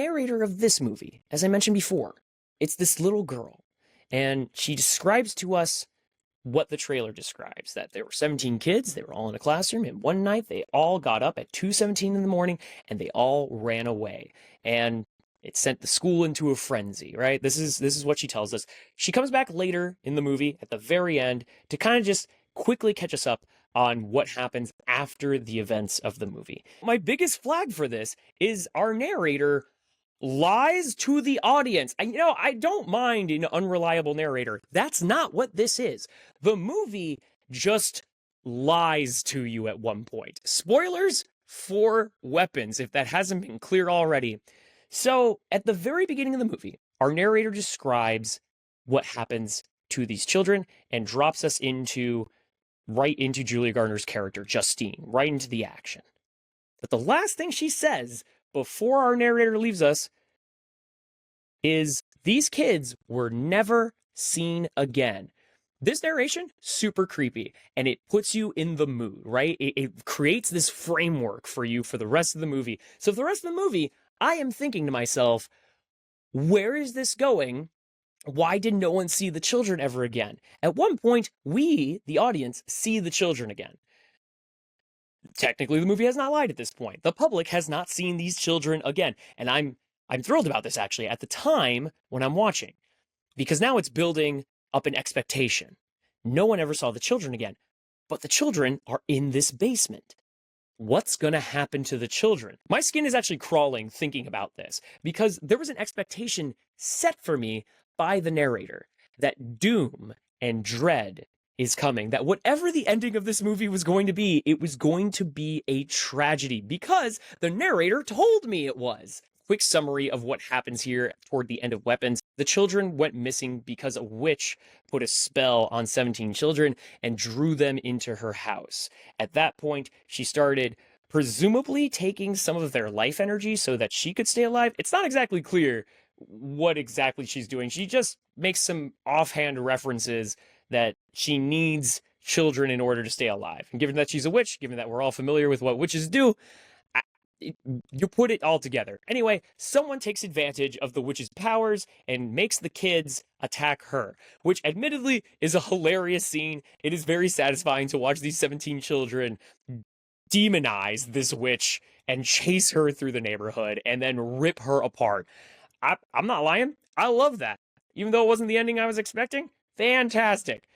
narrator of this movie, as I mentioned before, it's this little girl, and she describes to us what the trailer describes, that there were 17 kids, they were all in a classroom, and one night they all got up at 2:17 in the morning and they all ran away. And it sent the school into a frenzy, right? This is what she tells us. She comes back later in the movie at the very end to kind of just quickly catch us up on what happens after the events of the movie. My biggest flag for this is our narrator lies to the audience. I don't mind an unreliable narrator. That's not what this is. The movie just lies to you at one point. Spoilers for Weapons, if that hasn't been clear already. So, at the very beginning of the movie, our narrator describes what happens to these children and drops us right into Julia Garner's character, Justine, right into the action. But the last thing she says before our narrator leaves us is these kids were never seen again. This narration, super creepy, and it puts you in the mood, right? It creates this framework for you for the rest of the movie. So for the rest of the movie, I am thinking to myself, where is this going? Why did no one see the children ever again? At one point, we, the audience, see the children again. Technically, the movie has not lied at this point. The public has not seen these children again. And I'm thrilled about this, actually, at the time when I'm watching. Because now it's building up an expectation. No one ever saw the children again. But the children are in this basement. What's going to happen to the children? My skin is actually crawling thinking about this. Because there was an expectation set for me by the narrator that doom and dread is coming, that whatever the ending of this movie was going to be, it was going to be a tragedy because the narrator told me it was. Quick summary of what happens here toward the end of Weapons. The children went missing because a witch put a spell on 17 children and drew them into her house. At that point, she started presumably taking some of their life energy so that she could stay alive. It's not exactly clear what exactly she's doing. She just makes some offhand references that she needs children in order to stay alive. And given that she's a witch, given that we're all familiar with what witches do, you put it all together. Anyway, someone takes advantage of the witch's powers and makes the kids attack her, which admittedly is a hilarious scene. It is very satisfying to watch these 17 children demonize this witch and chase her through the neighborhood and then rip her apart. I'm not lying. I love that. Even though it wasn't the ending I was expecting, fantastic.